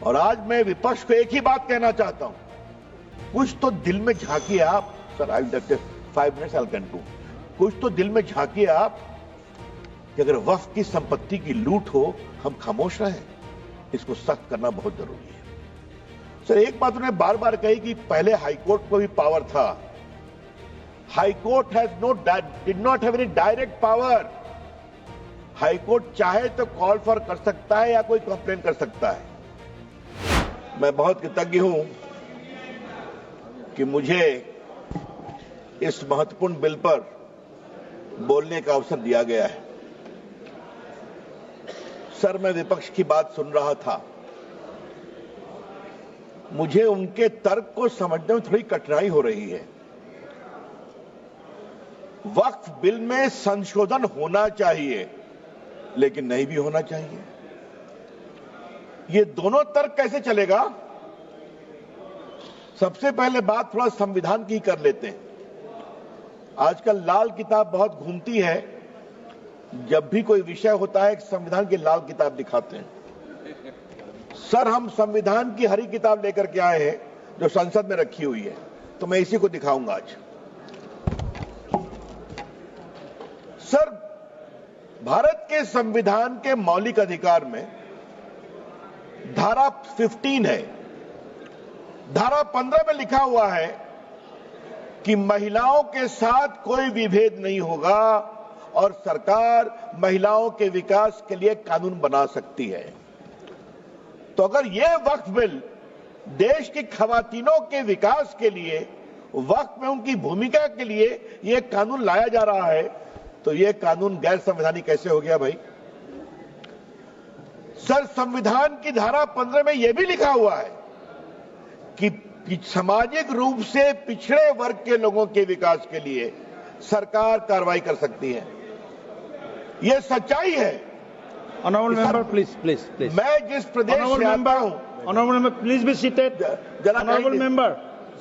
और आज मैं विपक्ष को एक ही बात कहना चाहता हूं, कुछ तो दिल में झांकिए आप। Sir I will 5 minutes I can do. कुछ तो दिल में झांकिए आप कि अगर वक्फ की संपत्ति की लूट हो हम खामोश रहें, इसको सख्त करना बहुत जरूरी है। सर एक बात उन्होंने बार बार कही कि पहले हाईकोर्ट को भी पावर था। High court did not have any direct power. High court चाहे तो कॉल फॉर कर सकता है या कोई कंप्लेन कर सकता है। मैं बहुत कृतज्ञ हूं कि मुझे इस महत्वपूर्ण बिल पर बोलने का अवसर दिया गया है। सर मैं विपक्ष की बात सुन रहा था, मुझे उनके तर्क को समझने में थोड़ी कठिनाई हो रही है। वक्फ बिल में संशोधन होना चाहिए लेकिन नहीं भी होना चाहिए। ये दोनों तर्क कैसे चलेगा? सबसे पहले बात थोड़ा संविधान की कर लेते हैं। आजकल लाल किताब बहुत घूमती है, जब भी कोई विषय होता है संविधान की लाल किताब दिखाते हैं। सर हम संविधान की हरी किताब लेकर के आए हैं जो संसद में रखी हुई है, तो मैं इसी को दिखाऊंगा आज। सर भारत के संविधान के मौलिक अधिकार में धारा 15 है। धारा 15 में लिखा हुआ है कि महिलाओं के साथ कोई विभेद नहीं होगा और सरकार महिलाओं के विकास के लिए कानून बना सकती है। तो अगर यह वक्फ बिल देश की खवातीनों के विकास के लिए, वक्फ में उनकी भूमिका के लिए यह कानून लाया जा रहा है, तो यह कानून गैर संवैधानिक कैसे हो गया भाई? सर संविधान की धारा 15 में यह भी लिखा हुआ है कि सामाजिक रूप से पिछड़े वर्ग के लोगों के विकास के लिए सरकार कार्रवाई कर सकती है। यह सच्चाई है। Honorable member, please. मैं जिस प्रदेश से आता हूं, Honorable member, please be seated. Honorable member,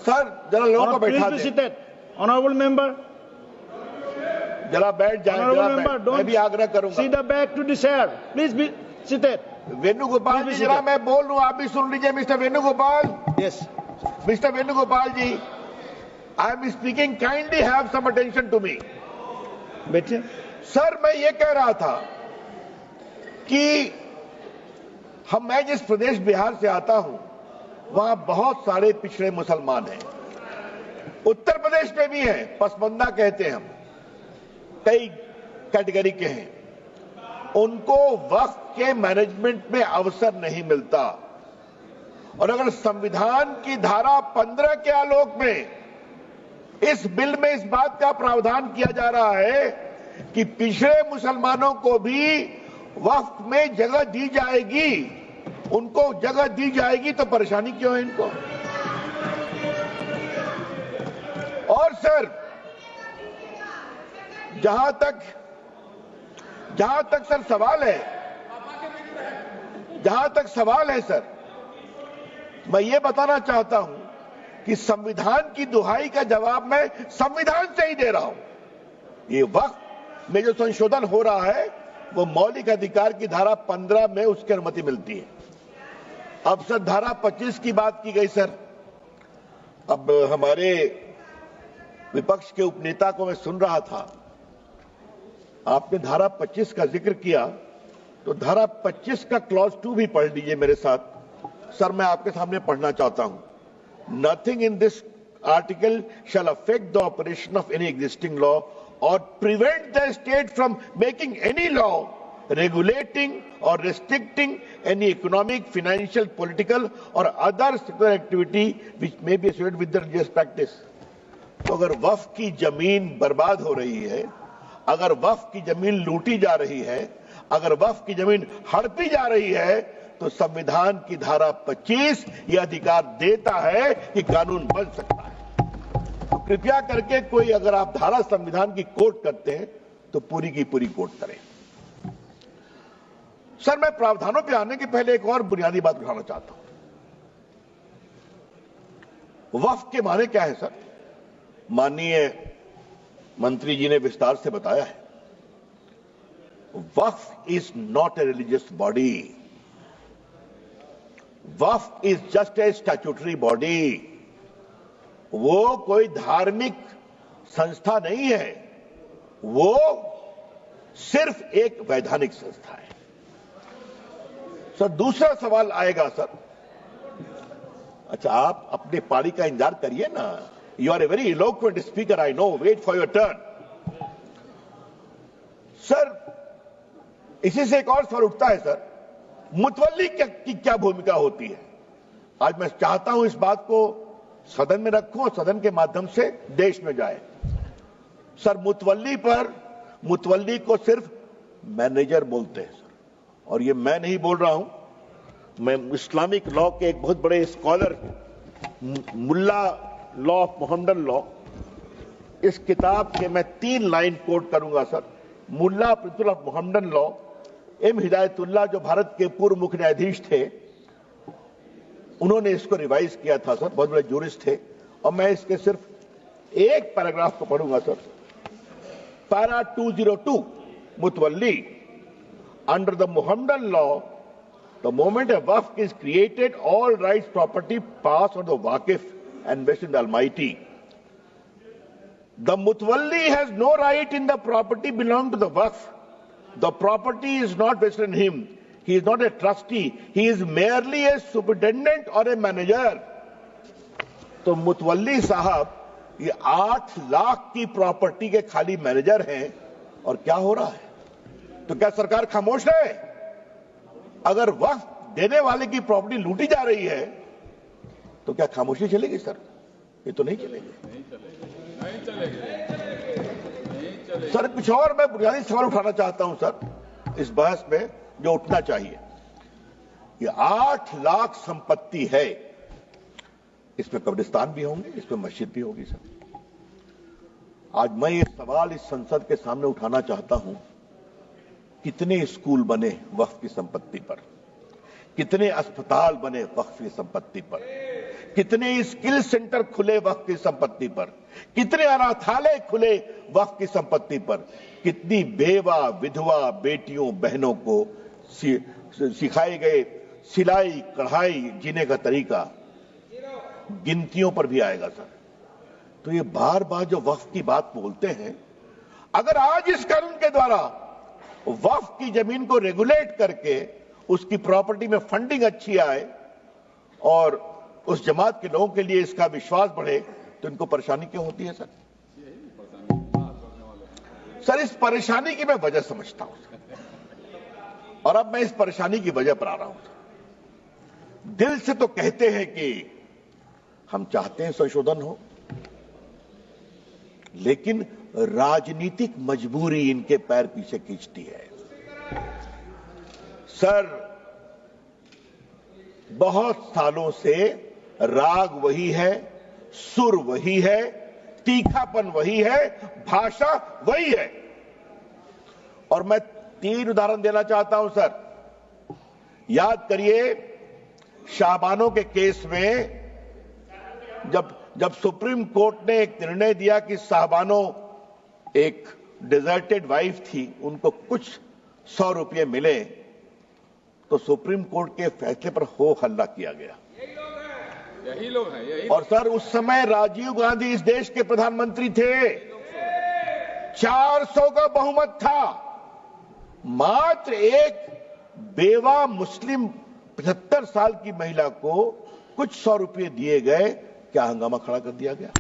sir जरा लोगों को बैठा please be दें। seated. Honorable member, जरा बैठ जाएं। Honorable member, मैं भी आग्रह करूंगा। sit back to the chair. Please be seated. Venugopal जी जरा मैं बोल रहा हूं, आप भी सुन लीजिए। Mister Venugopal, Yes. Mister Venugopal ji, I am speaking, kindly have some attention to me. बैठिए। सर मैं ये कह रहा था कि मैं जिस प्रदेश बिहार से आता हूं वहां बहुत सारे पिछड़े मुसलमान हैं। उत्तर प्रदेश में भी हैं, पसमंदा कहते हैं हम, कई कैटेगरी के हैं। उनको वक्फ के मैनेजमेंट में अवसर नहीं मिलता। और अगर संविधान की धारा 15 के आलोक में इस बिल में इस बात का प्रावधान किया जा रहा है कि पिछड़े मुसलमानों को भी वक्फ में जगह दी जाएगी, उनको जगह दी जाएगी, तो परेशानी क्यों है इनको? और सर जहां तक सर सवाल है सर, मैं ये बताना चाहता हूं कि संविधान की दुहाई का जवाब मैं संविधान से ही दे रहा हूं। ये वक्फ में जो संशोधन हो रहा है वो मौलिक अधिकार की धारा 15 में उसकी अनुमति मिलती है। अब सर धारा 25 की बात की गई। सर अब हमारे विपक्ष के उपनेता को मैं सुन रहा था, आपने धारा 25 का जिक्र किया, तो धारा 25 का क्लॉज 2 भी पढ़ लीजिए मेरे साथ। सर मैं आपके सामने पढ़ना चाहता हूं। Nothing in this article shall affect the operation of any existing law or prevent the state from making any law regulating or restricting any economic, financial, political or other secular activity which may be associated with the religious practice। तो अगर वक्फ की जमीन बर्बाद हो रही है, अगर वक्फ की जमीन लूटी जा रही है, अगर वक्फ की जमीन हड़पी जा रही है, तो संविधान की धारा 25 ये अधिकार देता है कि कानून बन सकता है। कृपया करके कोई अगर आप धारा संविधान की कोट करते हैं तो पूरी की पूरी कोट करें। सर मैं प्रावधानों पे आने के पहले एक और बुनियादी बात उठाना चाहता हूं। वक्फ के माने क्या है सर? माननीय मंत्री जी ने विस्तार से बताया है। Waqf is not a religious body. Waqf is just a statutory body, वो कोई धार्मिक संस्था नहीं है, वो सिर्फ एक वैधानिक संस्था है। सर दूसरा सवाल आएगा सर, अच्छा आप अपने पारी का इंतजार करिए ना, you are a very eloquent speaker, I know, wait for your turn. Sir इसी से एक और सवाल उठता है सर, मुतवल्ली की क्या भूमिका होती है? आज मैं चाहता हूं इस बात को सदन में रखूं और सदन के माध्यम से देश में जाए। सर मुतवल्ली को सिर्फ मैनेजर बोलते हैं सर, और ये मैं नहीं बोल रहा हूं, मैं इस्लामिक लॉ के एक बहुत बड़े scholar Mulla law of Mohammedan law, इस किताब के मैं 3 लाइन कोट करूंगा sir. Mulla principle of Mohammedan law, M Hidayatullah जो भारत के पूर्व मुख्य न्यायाधीश थे, उन्होंने इसको रिवाइज किया था सर, बहुत बड़े जूरिस्ट थे, और मैं इसके सिर्फ एक पैराग्राफ को पढ़ूंगा sir. Para 202, mutawalli, under the Mohammedan law, the moment a Waqf is created, all rights property pass on the wakif and vested in the Almighty. The Mutawalli has no right in the property belonging to the Waqf. The property is not vested in him. He is not a trustee. He is merely a superintendent or a manager. तो मुतवल्ली साहब ये 8 लाख की property के खाली manager हैं, और क्या हो रहा है? तो क्या सरकार खामोश है? अगर वक्फ देने वाले की प्रॉपर्टी लूटी जा रही है तो क्या खामोशी चलेगी सर? ये तो नहीं चलेगी। सर कुछ और मैं बुनियादी सवाल उठाना चाहता हूं सर इस बहस में, जो उठना चाहिए। ये 8 लाख संपत्ति है, इसमें कब्रिस्तान भी होंगे, इसमें मस्जिद भी होगी सर। आज मैं ये सवाल इस संसद के सामने उठाना चाहता हूं, कितने स्कूल बने वक्फ की संपत्ति पर, कितने अस्पताल बने वक्फ की संपत्ति पर, कितने स्किल सेंटर खुले वक्फ की संपत्ति पर, कितने अनाथालय खुले वक्फ की संपत्ति पर, कितनी बेवा विधवा बेटियों बहनों को सिखाए गए सिलाई कढ़ाई जीने का तरीका, गिनतियों पर भी आएगा सर। तो ये बार बार जो वक्फ की बात बोलते हैं, अगर आज इस कानून के द्वारा वक्फ की जमीन को रेगुलेट करके उसकी प्रॉपर्टी में फंडिंग अच्छी आए और उस जमात के लोगों के लिए इसका विश्वास बढ़े, तो इनको परेशानी क्यों होती है सर? सर इस परेशानी की मैं वजह समझता हूं सर, और अब मैं इस परेशानी की वजह पर आ रहा हूं सर। दिल से तो कहते हैं कि हम चाहते हैं संशोधन हो, लेकिन राजनीतिक मजबूरी इनके पैर पीछे खींचती है सर। बहुत सालों से राग वही है, सुर वही है, तीखापन वही है, भाषा वही है। और मैं 3 उदाहरण देना चाहता हूं सर। याद करिए शाहबानो के केस में जब सुप्रीम कोर्ट ने एक निर्णय दिया कि शाहबानो एक डिजर्टेड वाइफ थी, उनको कुछ 100 रुपये मिले, तो सुप्रीम कोर्ट के फैसले पर हो हल्ला किया गया। यही लोग हैं। और सर उस समय राजीव गांधी इस देश के प्रधानमंत्री थे, 400 का बहुमत था, मात्र एक बेवा मुस्लिम 75 साल की महिला को कुछ 100 रुपये दिए गए, क्या हंगामा खड़ा कर दिया गया।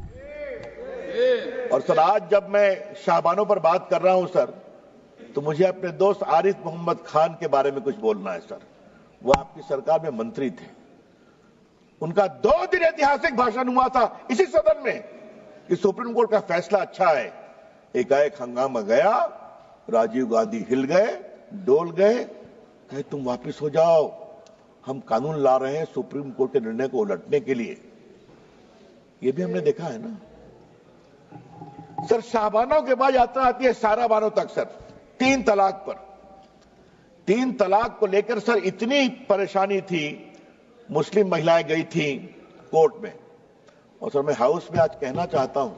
और सर आज जब मैं शाहबानों पर बात कर रहा हूं सर, तो मुझे अपने दोस्त आरिफ मोहम्मद खान के बारे में कुछ बोलना है सर। वो आपकी सरकार में मंत्री थे, उनका 2 दिन ऐतिहासिक भाषण हुआ था इसी सदन में कि सुप्रीम कोर्ट का फैसला अच्छा है। एकाएक हंगामा गया, राजीव गांधी हिल गए, डोल गए, कहे तुम वापिस हो जाओ, हम कानून ला रहे हैं सुप्रीम कोर्ट के निर्णय को उलटने के लिए। ये भी हमने देखा है ना सर। शाहबानों के बाद यात्रा आती है साराबानों तक सर, 3 तलाक पर। 3 तलाक को लेकर सर इतनी परेशानी थी, मुस्लिम महिलाएं गई थी कोर्ट में। और सर मैं हाउस में आज कहना चाहता हूं,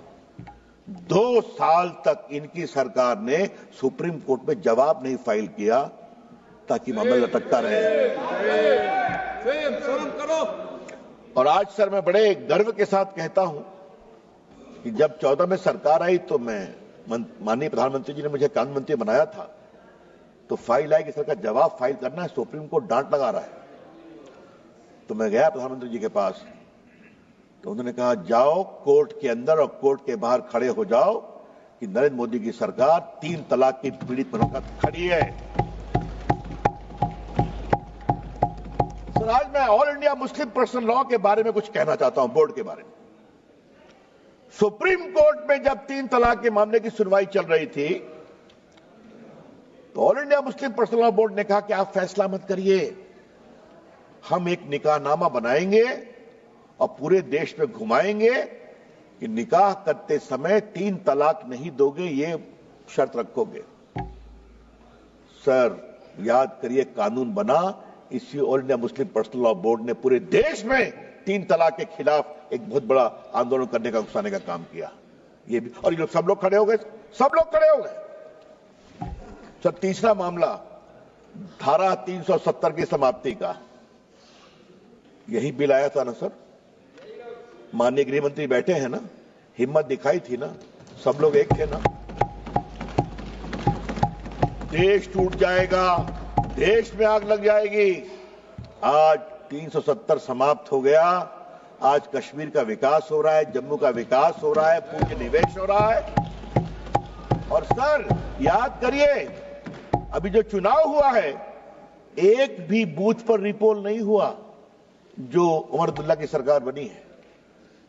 2 साल तक इनकी सरकार ने सुप्रीम कोर्ट में जवाब नहीं फाइल किया, ताकि मामला लटकता रहे। और आज सर मैं बड़े गर्व के साथ कहता हूं कि जब 14 में सरकार आई तो मैं माननीय प्रधानमंत्री जी ने मुझे कानून मंत्री बनाया था, तो फाइल आई कि सर का जवाब फाइल करना है, सुप्रीम कोर्ट डांट लगा रहा है। तो मैं गया प्रधानमंत्री जी के पास, तो उन्होंने कहा जाओ कोर्ट के अंदर और कोर्ट के बाहर खड़े हो जाओ कि नरेंद्र मोदी की सरकार 3 तलाक की पीड़ित महिलाओं का खड़ी है। सर आज मैं all India Muslim personal law के बारे में कुछ कहना चाहता हूं, बोर्ड के बारे में। सुप्रीम कोर्ट में जब 3 तलाक के मामले की सुनवाई चल रही थी, तो all India Muslim personal law board ने कहा कि आप फैसला मत करिए, हम एक निकाहनामा बनाएंगे और पूरे देश में घुमाएंगे कि निकाह करते समय 3 तलाक नहीं दोगे, ये शर्त रखोगे। सर याद करिए, कानून बना, इसी all India Muslim personal law board ने पूरे देश में 3 तलाक के खिलाफ एक बहुत बड़ा आंदोलन करने का, उकसाने का काम किया। ये भी, और ये लोग सब लोग खड़े हो गए, सब लोग खड़े हो गए। सर तीसरा मामला धारा 370 की समाप्ति का, यही बिल आया था ना सर, माननीय गृह मंत्री बैठे हैं ना, हिम्मत दिखाई थी ना, सब लोग एक थे ना। देश टूट जाएगा, देश में आग लग जाएगी। आज 370 समाप्त हो गया, आज कश्मीर का विकास हो रहा है, जम्मू का विकास हो रहा है, पूंजी निवेश हो रहा है। और सर याद करिए, अभी जो चुनाव हुआ है, एक भी बूथ पर रिपोल नहीं हुआ जो उमर अब्दुल्ला की सरकार बनी है।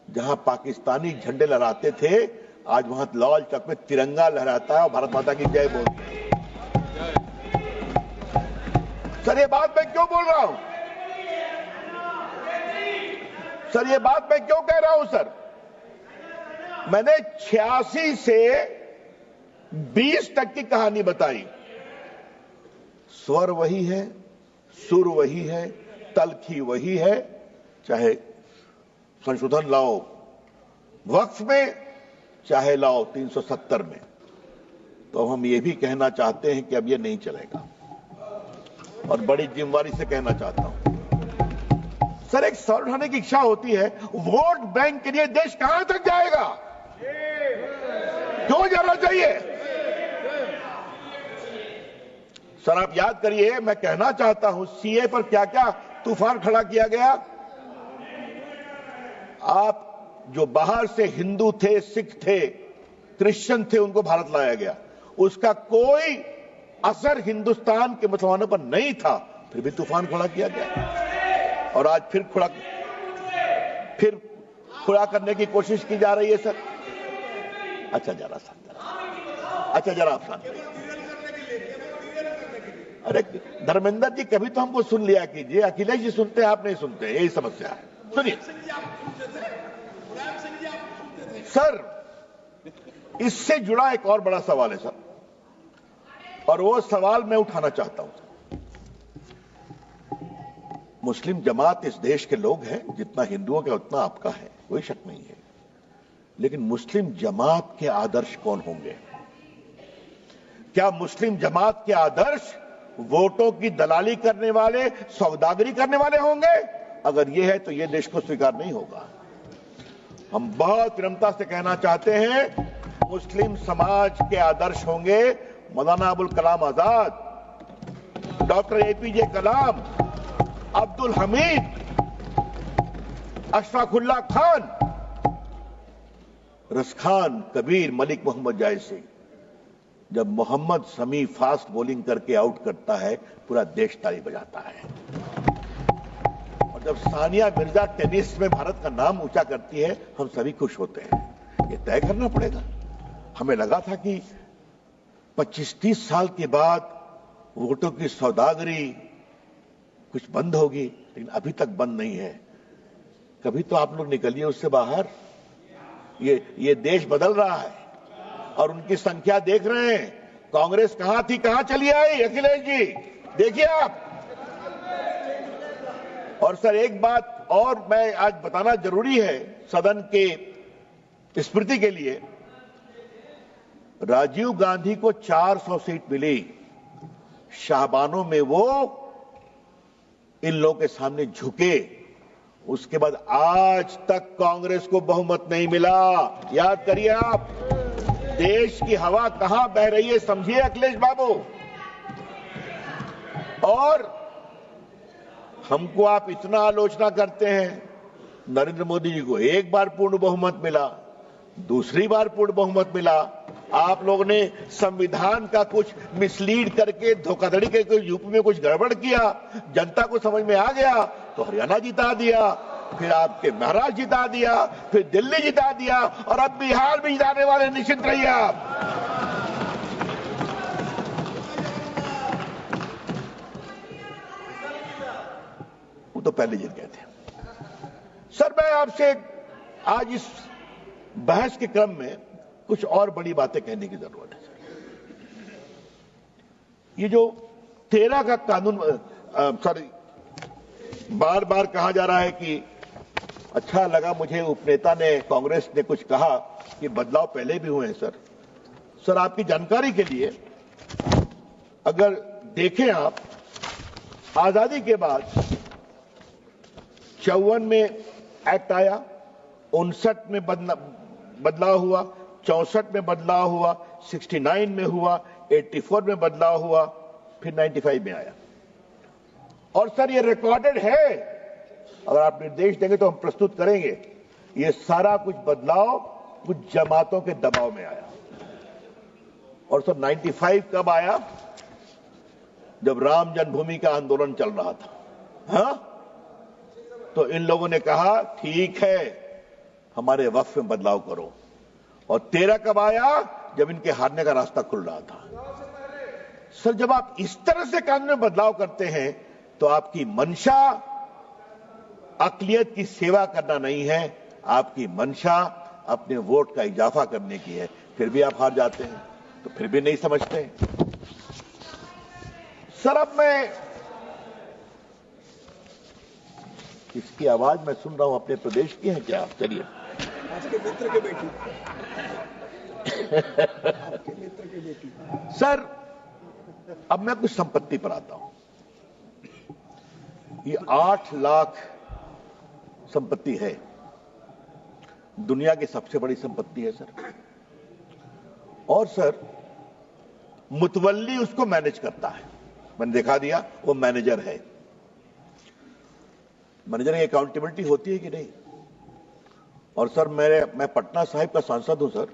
जहां पाकिस्तानी झंडे लहराते थे, आज वहां लाल चौक में तिरंगा लहराता है और भारत माता की जय बोलते हैं। सर ये बात मैं क्यों बोल रहा हूं? सर ये बात मैं क्यों कह रहा हूं? सर मैंने 86 से 20 तक की कहानी बताई। स्वर वही है, सुर वही है, तलखी वही है, चाहे संशोधन लाओ वक्फ में, चाहे लाओ 370 में। तो हम ये भी कहना चाहते हैं कि अब ये नहीं चलेगा, और बड़ी जिम्मेदारी से कहना चाहता हूं। सर एक सवाल उठाने की इच्छा होती है, वोट बैंक के लिए देश कहां तक जाएगा? क्यों जाना चाहिए? सर आप याद करिए, मैं कहना चाहता हूं सीए पर क्या क्या तूफान खड़ा किया गया। आप जो बाहर से हिंदू थे, सिख थे, क्रिश्चियन थे, उनको भारत लाया गया, उसका कोई असर हिंदुस्तान के मुसलमानों पर नहीं था, फिर भी तूफान खड़ा किया गया। और आज फिर खड़ा करने की कोशिश की जा रही है सर। अच्छा जरा आप शांत रहिए। अरे धर्मेंद्र जी कभी तो हमको सुन लिया कीजिए, अखिलेश जी सुनते हैं, आप नहीं सुनते, यही समस्या है। सुनिए सर, इससे जुड़ा एक और बड़ा सवाल है सर, और वो सवाल मैं उठाना चाहता हूं। मुस्लिम जमात इस देश के लोग हैं, जितना हिंदुओं का उतना आपका है, कोई शक नहीं है। लेकिन मुस्लिम जमात के आदर्श कौन होंगे? क्या मुस्लिम जमात के आदर्श वोटों की दलाली करने वाले, सौदागरी करने वाले होंगे? अगर ये है तो ये देश को स्वीकार नहीं होगा। हम बहुत विनम्रता से कहना चाहते हैं, मुस्लिम समाज के आदर्श होंगे मौलाना अबुल कलाम आजाद, डॉक्टर एपीजे कलाम, अब्दुल हमीद, अशफाकुल्लाह खान, रसखान, कबीर, मलिक मोहम्मद जैसी। जब मोहम्मद शमी फास्ट बॉलिंग करके आउट करता है, पूरा देश ताली बजाता है। और जब सानिया मिर्जा टेनिस में भारत का नाम ऊंचा करती है, हम सभी खुश होते हैं। ये तय करना पड़ेगा। हमें लगा था कि 25-30 साल के बाद वोटों की सौदागरी कुछ बंद होगी, लेकिन अभी तक बंद नहीं है। कभी तो आप लोग निकलिए उससे बाहर। ये देश बदल रहा है और उनकी संख्या देख रहे हैं। कांग्रेस कहां थी, कहां चली आई? अखिलेश जी देखिए आप। और सर एक बात और मैं आज बताना जरूरी है सदन के स्मृति के लिए। राजीव गांधी को 400 सीट मिली, शाहबानों में वो इन लोगों के सामने झुके, उसके बाद आज तक कांग्रेस को बहुमत नहीं मिला। याद करिए आप, देश की हवा कहां बह रही है समझिए अखिलेश बाबू। और हमको आप इतना आलोचना करते हैं, नरेंद्र मोदी जी को एक बार पूर्ण बहुमत मिला, दूसरी बार पूर्ण बहुमत मिला। आप लोगों ने संविधान का कुछ मिसलीड करके धोखाधड़ी करके यूपी में कुछ गड़बड़ किया, जनता को समझ में आ गया तो हरियाणा जिता दिया, फिर आपके महाराष्ट्र जिता दिया, फिर दिल्ली जिता दिया और अब बिहार भी जिताने वाले, निश्चित रहिए आप। वो तो पहले जीत गए थे। सर मैं आपसे आज इस बहस के क्रम में कुछ और बड़ी बातें कहने की जरूरत है। ये जो 13 का कानून बार बार कहा जा रहा है कि अच्छा लगा मुझे उपनेता ने, कांग्रेस ने कुछ कहा कि बदलाव पहले भी हुए हैं। सर आपकी जानकारी के लिए अगर देखें आप, आजादी के बाद 54 में एक्ट आया, 59 में बदलाव हुआ, 64 में बदलाव हुआ, 69 में हुआ, 84 में बदलाव हुआ, फिर 95 में आया। और सर ये रिकॉर्डेड है, अगर आप निर्देश देंगे तो हम प्रस्तुत करेंगे। ये सारा कुछ बदलाव कुछ जमातों के दबाव में आया। और सर 95 कब आया? जब राम जन्मभूमि का आंदोलन चल रहा था। हाँ, तो इन लोगों ने कहा ठीक है हमारे वक्फ में बदलाव करो। और 13 कब आया? जब इनके हारने का रास्ता खुल रहा था। सर जब आप इस तरह से कानून में बदलाव करते हैं तो आपकी मंशा अक़लियत की सेवा करना नहीं है, आपकी मंशा अपने वोट का इजाफा करने की है। फिर भी आप हार जाते हैं, तो फिर भी नहीं समझते। सर अब मैं इसकी आवाज मैं सुन रहा हूं, अपने प्रदेश की है क्या आप? चलिए, आपके मित्र के बेटी आपके मित्र की बेटी। सर अब मैं कुछ संपत्ति पर आता हूं। ये 8 लाख संपत्ति है, दुनिया की सबसे बड़ी संपत्ति है सर। और सर मुतवल्ली उसको मैनेज करता है, मैंने दिखा दिया, वो मैनेजर है। मैनेजर की अकाउंटेबिलिटी होती है कि नहीं? और सर मैं पटना साहिब का सांसद हूं सर।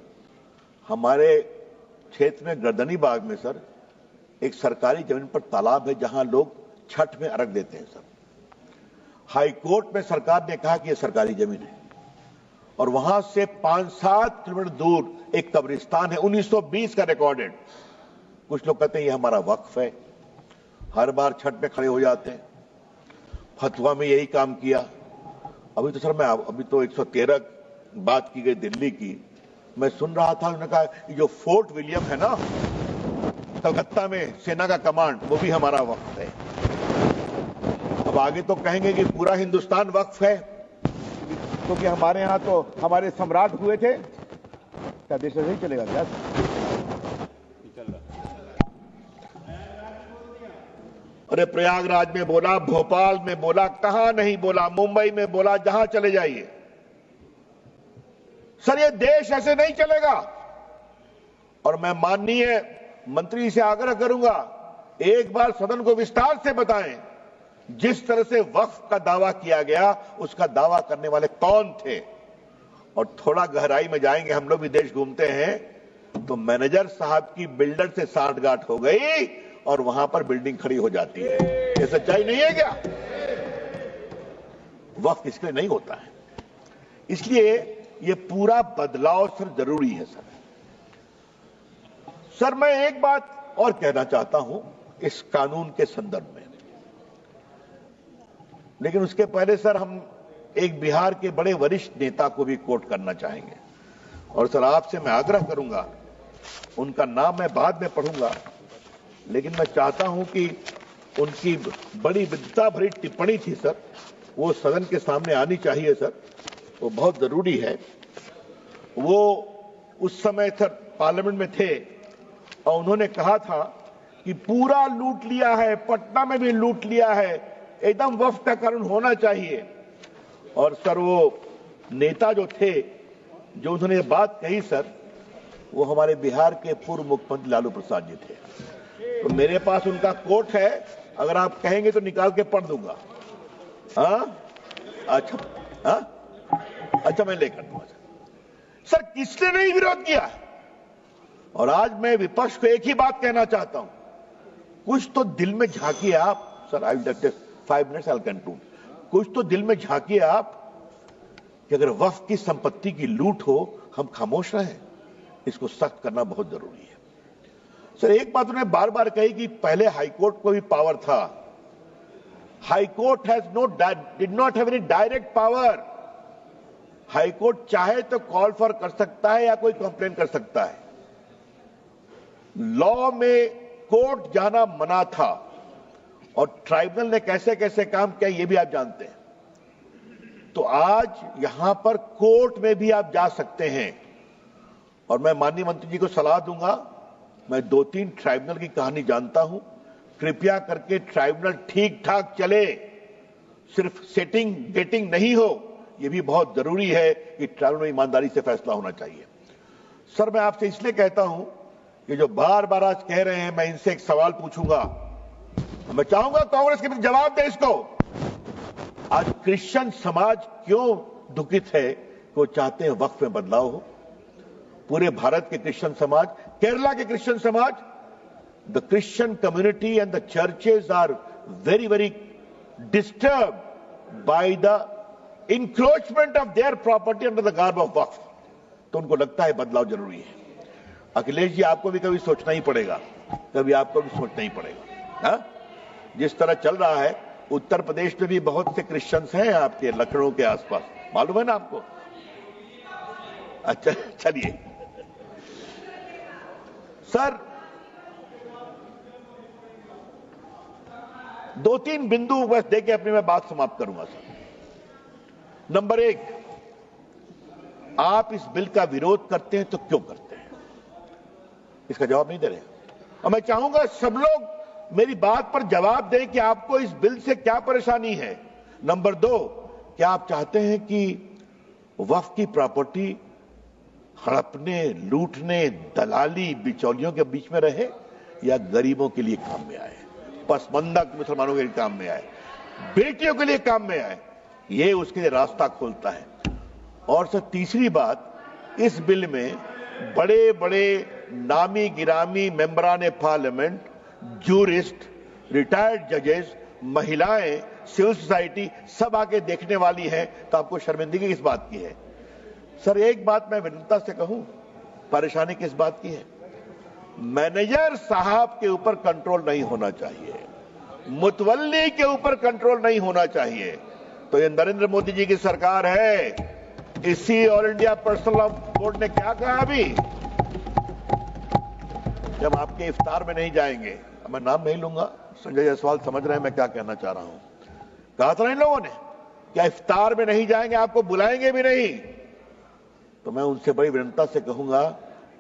हमारे क्षेत्र में गर्दनी बाग में सर एक सरकारी जमीन पर तालाब है जहां लोग छठ में अर्घ देते हैं सर। हाई कोर्ट में सरकार ने कहा कि यह सरकारी जमीन है और वहां से 5-7 किलोमीटर दूर एक कब्रिस्तान है, 1920 का रिकॉर्डेड। कुछ लोग कहते हैं ये हमारा वक्फ है, हर बार छठ में खड़े हो जाते हैं। फतवा में यही काम किया। अभी तो सर अभी तो 113 बात की गई दिल्ली की, मैं सुन रहा था, उन्होंने कहा जो फोर्ट विलियम है ना कलकत्ता में सेना का कमांड, वो भी हमारा वक्फ है। अब आगे तो कहेंगे कि पूरा हिंदुस्तान वक्फ है, क्योंकि हमारे यहां तो हमारे सम्राट हुए थे। क्या देश ऐसे ही चलेगा क्या? अरे प्रयागराज में बोला, भोपाल में बोला, कहां नहीं बोला, मुंबई में बोला, जहां चले जाइए। सर ये देश ऐसे नहीं चलेगा। और मैं माननीय मंत्री से आग्रह करूंगा, एक बार सदन को विस्तार से बताएं जिस तरह से वक्फ का दावा किया गया, उसका दावा करने वाले कौन थे। और थोड़ा गहराई में जाएंगे, हम लोग भी देश घूमते हैं, तो मैनेजर साहब की बिल्डर से साठगांठ हो गई और वहां पर बिल्डिंग खड़ी हो जाती है। ये सच्चाई नहीं है क्या? वक्फ इसके लिए नहीं होता है। इसलिए ये पूरा बदलाव सर जरूरी है सर। सर मैं एक बात और कहना चाहता हूं इस कानून के संदर्भ में, लेकिन उसके पहले सर हम एक बिहार के बड़े वरिष्ठ नेता को भी कोट करना चाहेंगे। और सर आपसे मैं आग्रह करूंगा, उनका नाम मैं बाद में पढ़ूंगा, लेकिन मैं चाहता हूं कि उनकी बड़ी विद्वता भरी टिप्पणी थी सर, वो सदन के सामने आनी चाहिए सर, वो बहुत जरूरी है। वो उस समय सर पार्लियामेंट में थे और उन्होंने कहा था कि पूरा लूट लिया है, पटना में भी लूट लिया है, एकदम वक्फ का कानून होना चाहिए। और सर वो नेता जो थे, जो उन्होंने बात कही सर, वो हमारे बिहार के पूर्व मुख्यमंत्री लालू प्रसाद जी थे। तो मेरे पास उनका कोट है, अगर आप कहेंगे तो निकाल के पढ़ दूंगा। अच्छा मैं लेकर दूंगा सर। किसने नहीं विरोध किया? और आज मैं विपक्ष को एक ही बात कहना चाहता हूं, कुछ तो दिल में झांकिए आप sir. I will take 5 minutes, I will conclude. कुछ तो दिल में झांकिए आप कि अगर वक्फ की संपत्ति की लूट हो, हम खामोश रहें? इसको सख्त करना बहुत जरूरी है सर। एक बात उन्होंने बार बार कही कि पहले हाईकोर्ट को भी पावर था। High court did not have any direct power. High court चाहे तो कॉल फॉर कर सकता है या कोई कंप्लेन कर सकता है। लॉ में कोर्ट जाना मना था, और ट्राइब्यूनल ने कैसे कैसे काम किया ये भी आप जानते हैं। तो आज यहां पर कोर्ट में भी आप जा सकते हैं। और मैं माननीय मंत्री जी को सलाह दूंगा, मैं 2-3 ट्राइब्यूनल की कहानी जानता हूं, कृपया करके ट्राइब्यूनल ठीक ठाक चले, सिर्फ सेटिंग गेटिंग नहीं हो। यह भी बहुत जरूरी है कि ट्राइब्यूनल में ईमानदारी से फैसला होना चाहिए। सर मैं आपसे इसलिए कहता हूं कि जो बार बार आज कह रहे हैं, मैं इनसे एक सवाल पूछूंगा, मैं चाहूंगा कांग्रेस के भी जवाब दे इसको। आज क्रिश्चियन समाज क्यों दुखित है कि वो चाहते हैं वक्फ में बदलाव हो? पूरे भारत के क्रिश्चियन समाज, केरला के क्रिश्चियन समाज, the Christian community and the churches are very very disturb by the encroachment of their property under the garb of Waqf. तो उनको लगता है बदलाव जरूरी है। अखिलेश जी, आपको भी कभी सोचना ही पड़ेगा, कभी आपको भी सोचना ही पड़ेगा। हा? जिस तरह चल रहा है, उत्तर प्रदेश में भी बहुत से क्रिश्चियंस हैं आपके लखनऊ के आसपास, मालूम है ना आपको? अच्छा चलिए सर, 2-3 बिंदु बस देके अपनी मैं बात समाप्त करूंगा सर। नंबर 1, आप इस बिल का विरोध करते हैं तो क्यों करते हैं? इसका जवाब नहीं दे रहे। और मैं चाहूंगा सब लोग मेरी बात पर जवाब दें कि आपको इस बिल से क्या परेशानी है। नंबर 2, क्या आप चाहते हैं कि वक्फ की प्रॉपर्टी हड़पने, लूटने, दलाली, बिचौलियों के बीच में रहे, या गरीबों के लिए काम में आए, पसमंदा मुसलमानों के लिए काम में आए, बेटियों के लिए काम में आए? ये उसके लिए रास्ता खोलता है। और सर तीसरी बात, इस बिल में बड़े बड़े नामी गिरामी मेंबरान पार्लियामेंट, जूरिस्ट, रिटायर्ड जजेस, महिलाएं, सिविल सोसाइटी सब आके देखने वाली है। तो आपको शर्मिंदगी किस बात की है? सर एक बात मैं विनम्रता से कहूं, परेशानी किस बात की है? मैनेजर साहब के ऊपर कंट्रोल नहीं होना चाहिए, मुतवल्ली के ऊपर कंट्रोल नहीं होना चाहिए। तो ये नरेंद्र मोदी जी की सरकार है। इसी all India personal law board ने क्या कहा अभी, जब आपके इफ्तार में नहीं जाएंगे, मैं नाम नहीं लूंगा, संजय जायसवाल समझ रहे हैं मैं क्या कहना चाह रहा हूं, कहा था ना इन लोगों ने, क्या इफ्तार में नहीं जाएंगे, आपको बुलाएंगे भी नहीं। तो मैं उनसे बड़ी विनम्रता से कहूंगा,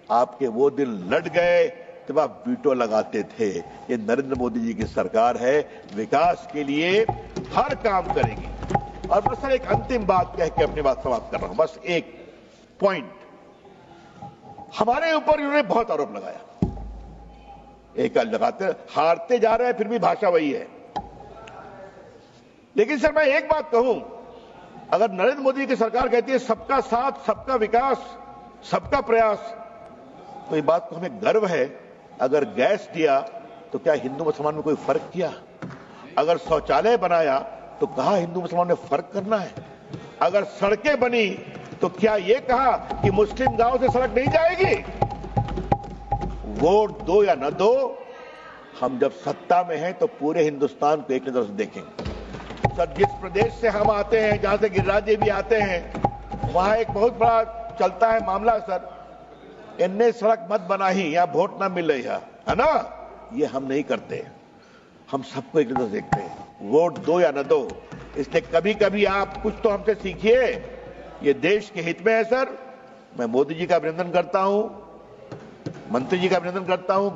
आपके वो दिन लट गए जब आप वीटो लगाते थे। ये नरेंद्र मोदी जी की सरकार है, विकास के लिए हर काम करेगी। और बस सर एक अंतिम बात कह के अपनी बात समाप्त कर रहा हूं, बस एक पॉइंट। हमारे ऊपर इन्होंने बहुत आरोप लगाया, एक लगाते हारते जा रहे हैं, फिर भी भाषा वही है। लेकिन सर मैं एक बात कहूं, अगर नरेंद्र मोदी की सरकार कहती है सबका साथ, सबका विकास, सबका प्रयास, तो ये बात को हमें गर्व है। अगर गैस दिया तो क्या हिंदू मुसलमान में कोई फर्क किया? अगर शौचालय बनाया तो कहा हिंदू मुसलमान ने फर्क करना है? अगर सड़कें बनी तो क्या यह कहा कि मुस्लिम गांव से सड़क नहीं जाएगी? वोट दो या न दो, हम जब सत्ता में हैं तो पूरे हिंदुस्तान को एक नजर से देखेंगे। सर जिस प्रदेश से हम आते हैं, जहां से गिरिराज जी भी आते हैं, वहां एक बहुत बड़ा चलता है मामला सर, इनने सड़क मत बनाई या वोट ना मिल रही है ना? ये हम नहीं करते, हम सबको एक नजर देखते हैं, वोट दो या न दो। इसलिए कभी कभी आप कुछ तो हमसे सीखिए, ये देश के हित में है सर। मैं मोदी जी का अभिनंदन करता हूं, मंत्री जी का अभिनंदन करता हूं।